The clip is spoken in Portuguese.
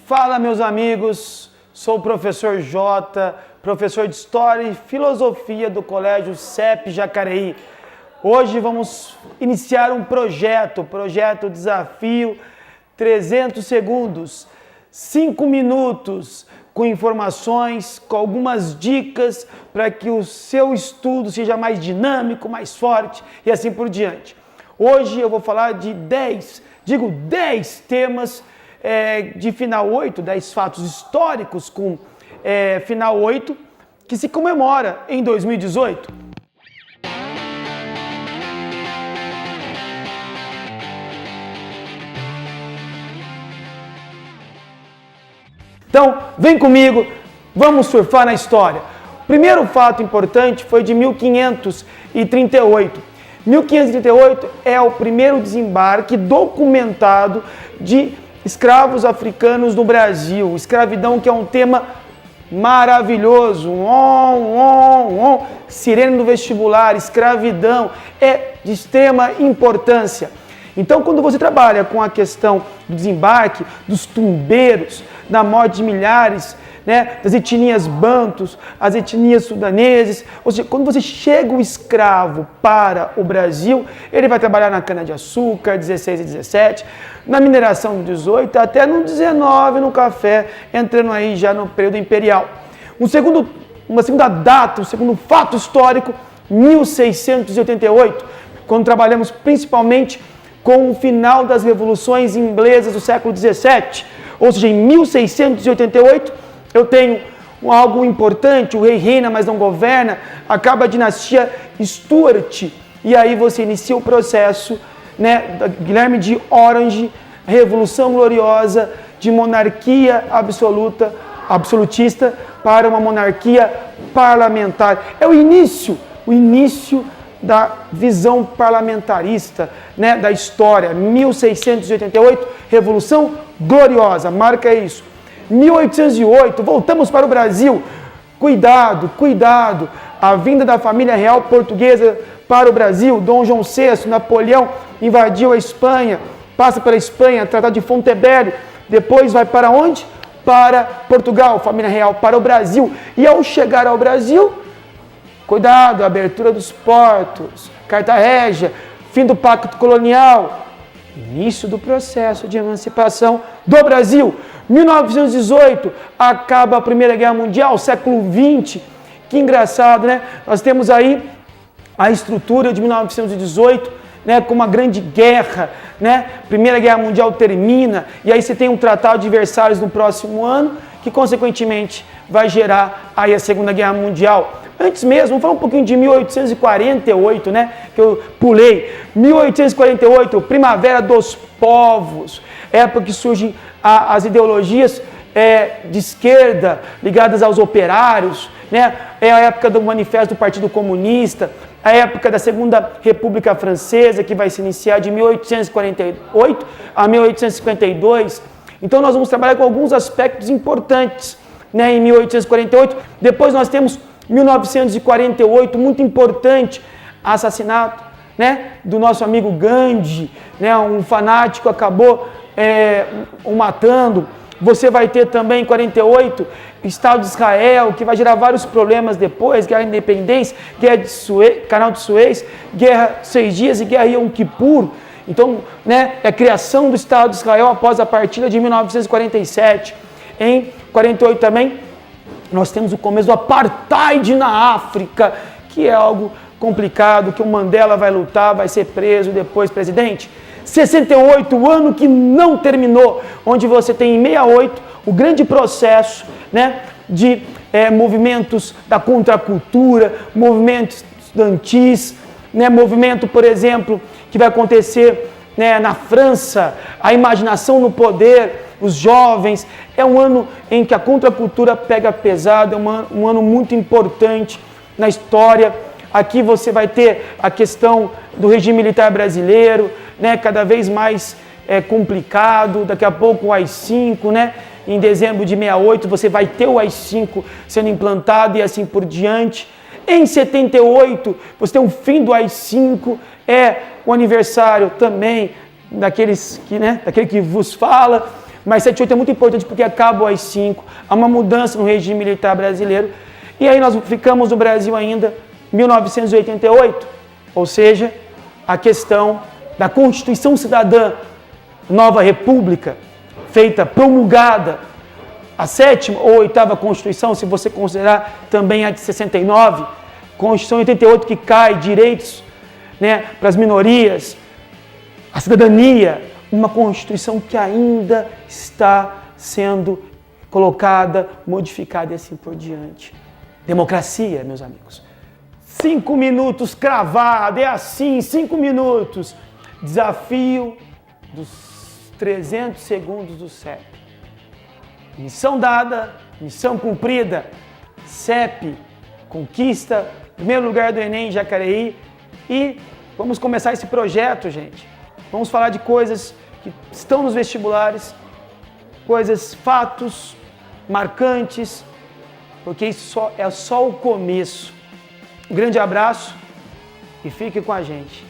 Fala, meus amigos, sou o professor Jota, professor de História e Filosofia do Colégio CEP Jacareí. Hoje vamos iniciar um projeto Desafio 300 segundos, 5 minutos, com informações, com algumas dicas para que o seu estudo seja mais dinâmico, mais forte e assim por diante. Hoje eu vou falar de 10 temas de final 8, 10 fatos históricos com final 8, que se comemora em 2018. Então, vem comigo, vamos surfar na história. O primeiro fato importante foi de 1538. 1538 é o primeiro desembarque documentado de escravos africanos no Brasil. Escravidão, que é um tema maravilhoso. Sirene do vestibular, escravidão é de extrema importância. Então, quando você trabalha com a questão do desembarque, dos tumbeiros, da morte de milhares, das etnias bantus, as etnias sudaneses, ou seja, quando você chega o escravo para o Brasil, ele vai trabalhar na cana-de-açúcar, 16 e 17, na mineração do 18, até no 19, no café, entrando aí já no período imperial. Uma segunda data, um segundo fato histórico, 1688, quando trabalhamos principalmente com o final das revoluções inglesas do século 17, ou seja, em 1688, eu tenho algo importante, o rei reina, mas não governa, acaba a dinastia Stuart, e aí você inicia o processo, da Guilherme de Orange, Revolução Gloriosa, de monarquia absolutista, para uma monarquia parlamentar. É o início da visão parlamentarista, da história. 1688, Revolução Gloriosa, marca isso. 1808, voltamos para o Brasil. Cuidado, a vinda da família real portuguesa para o Brasil. Dom João VI, Napoleão invadiu a Espanha, passa pela Espanha, Tratado de Fontebello, depois vai para onde? Para Portugal, família real para o Brasil. E ao chegar ao Brasil, cuidado, abertura dos portos, Carta Régia, fim do Pacto Colonial, início do processo de emancipação do Brasil. 1918, acaba a Primeira Guerra Mundial, século XX. Que engraçado, Nós temos aí a estrutura de 1918, com uma grande guerra, Primeira Guerra Mundial termina, e aí você tem um Tratado de Versalhes no próximo ano, que consequentemente vai gerar aí a Segunda Guerra Mundial. Antes mesmo, vamos falar um pouquinho de 1848, que eu pulei. 1848, Primavera dos Povos, época que surgem as ideologias de esquerda ligadas aos operários, é a época do Manifesto do Partido Comunista, a época da Segunda República Francesa, que vai se iniciar de 1848 a 1852. Então nós vamos trabalhar com alguns aspectos importantes, em 1848. Depois nós temos 1948, muito importante, assassinato, do nosso amigo Gandhi, um fanático acabou o matando. Você vai ter também em 48, Estado de Israel, que vai gerar vários problemas depois, Guerra da Independência, Guerra de Suez, Canal de Suez, Guerra 6 Dias e Guerra Yom Kippur. Então, a criação do Estado de Israel após a partilha de 1947. Em 48 também, nós temos o começo do Apartheid na África, que é algo complicado, que o Mandela vai lutar, vai ser preso, depois presidente. 68, o ano que não terminou, onde você tem em 68 o grande processo de movimentos da contracultura, movimentos estudantis, movimento, por exemplo, que vai acontecer na França, a imaginação no poder, os jovens. É um ano em que a contracultura pega pesado, é um ano muito importante na história. Aqui você vai ter a questão do regime militar brasileiro, cada vez mais complicado. Daqui a pouco o AI-5, em dezembro de 68 você vai ter o AI-5 sendo implantado e assim por diante. Em 78 você tem o fim do AI-5, o aniversário também daquele que vos fala, Mas 7 e 8 é muito importante porque acaba o AI-5, há uma mudança no regime militar brasileiro. E aí nós ficamos no Brasil ainda 1988, ou seja, a questão da Constituição Cidadã, nova república, feita, promulgada, a 7ª ou 8ª Constituição, se você considerar também a de 69, Constituição 88 que cai direitos, né, para as minorias, a cidadania, uma Constituição que ainda está sendo colocada, modificada e assim por diante. Democracia, meus amigos. 5 minutos cravado, é assim, 5 minutos. Desafio dos 300 segundos do CEP. Missão dada, missão cumprida. CEP conquista, primeiro lugar do Enem Jacareí. E vamos começar esse projeto, gente. Vamos falar de coisas que estão nos vestibulares, coisas, fatos marcantes, porque isso é só o começo. Um grande abraço e fique com a gente.